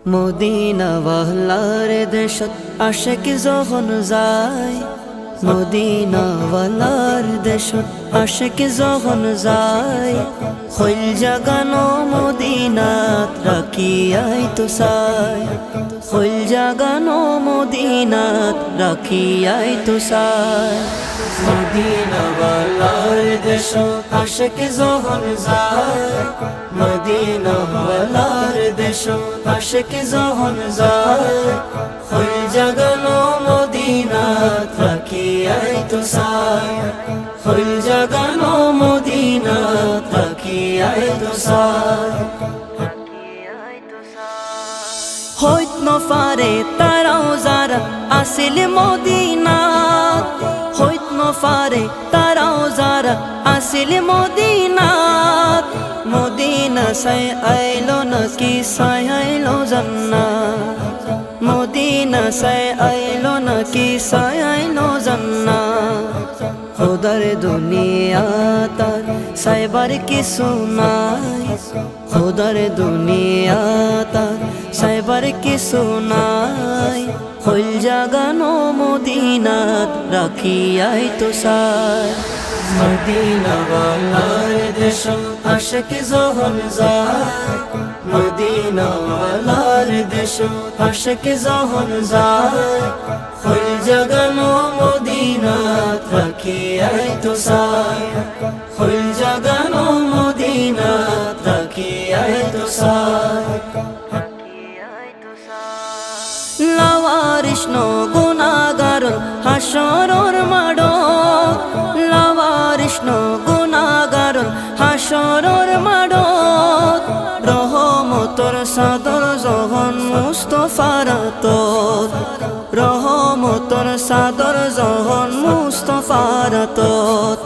Medina ওয়ালার দেশত আশিক যখন যায়, মদিনা ওয়ালার দেশত আশিক যখন যায়, হইল জাগানো মদিনাত রাখিয়াই তো চাই, হইল জাগানো মদিনাত রাখিয়াই তো চাই। মদিনা ওয়ালার দেশত আশিক যখন যায়, মদিনা ওয়ালার দেশত আশিক যখন যায়, হইল জাগানো মদিনাত রাখিয়াই তো চাই, হইল জাগানো মদিনাত রাখিয়াই তো চাই। হইত নফারে তারাও যারা আসিল মদিনাত, হইত নফারে তারাও যারা আসিল মদিনাত, মদিনা সাই আইলো নাকি সাই আইলো জান্নাত, মদিনা সাই আইলো নাকি সাই আইলো জান্নাত। খোদার দুনিয়া তার সাইবার কিছু নাই, খোদার দুনিয়া তার সাইবার কিছু নাই, হইল জাগানো মদিনাত রাখিয়াই তো চাই। মদিনা ওয়ালার দেশত আশিক যখন যায়, মদিনা ওয়ালার দেশত আশিক যখন যায়, হইল জাগানো মদিনাত রাখিয়াই তো চাই, হইল জাগানো মদিনাত রাখিয়াই তো চাই। লাওয়ারিস নো গুনাহগার হাসরের মাঠত, লাওয়ারিস নো গুনাহগার হাসরের মাঠত, রহমতর চাদর যখন মুস্তাফার হাতত, রহমতর চাদর যখন মুস্তাফার হাতত,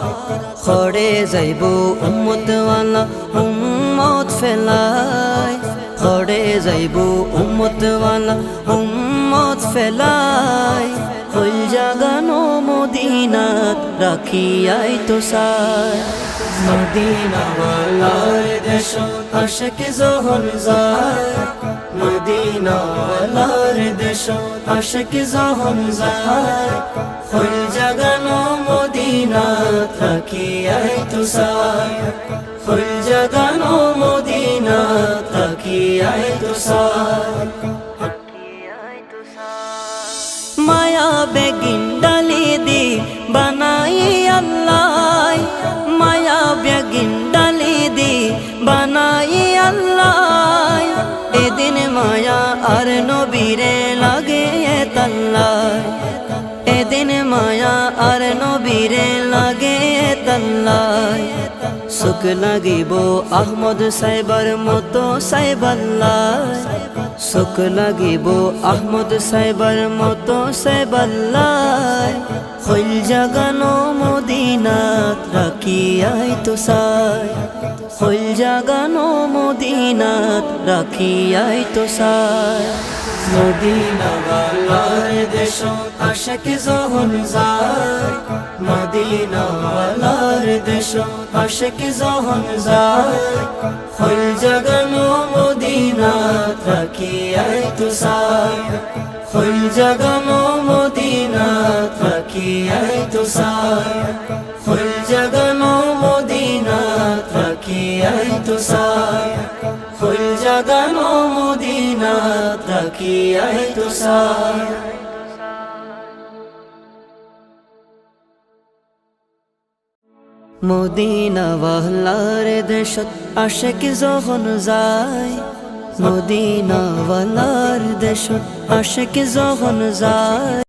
খড়ে যাইব উম্মতওয়ালা উম্মত ফেলাই, খড়ে যাইব উম্মতওয়ালা উম্মত ফেলাই, হইল জাগানো মদিনাত রাখিয়াই তো চাই। মদিনা ওয়ালার দেশত আশিক যখন যায়, মদিনা ওয়ালার দেশত আশিক যখন যায়, হইল জাগানো মদিনাত রাখিয়াই তো চাই, হইল জাগানো মদিনাত রাখিয়াই তো চাই। মায়া বেগিন ডালি দি বানাই আল্লাহ, মায়া বেগিন ডালি দি বানাই আল্লাহ, এদিন মায়া আর নবীরে লাগে তাল্লাই, এদিন মায়া আর নবীরে লাগে তাল্লাই, সুখ লাগিব আহমদ সাইবার মতো সাইবাল্লাই, সুখ লাগিব আহমদ সাইবার মতো সাইবাল্লাই, হইল জাগানো মদিনাত রাখিয়াই তো চাই, হইল জাগানো মদিনাত রাখিয়াই তো চাই। মদিনা ওয়ালার দেশত আশিক যখন যায়, মদিনা ওয়ালার দেশত আশিক যখন যায়, হইল জাগানো মদিনাত রাখিয়াই তো চাই, হইল জাগানো মদিনাত রাখিয়াই তো চাই, হইল জাগানো মদিনাত রাখিয়াই তো চাই, হইল জাগানো মদিনাত রাখিয়াই তো চাই। মদিনা ওয়ালার দেশত আশিক যখন যায়, মদিনা ওয়ালার দেশত আশিক যখন যায়।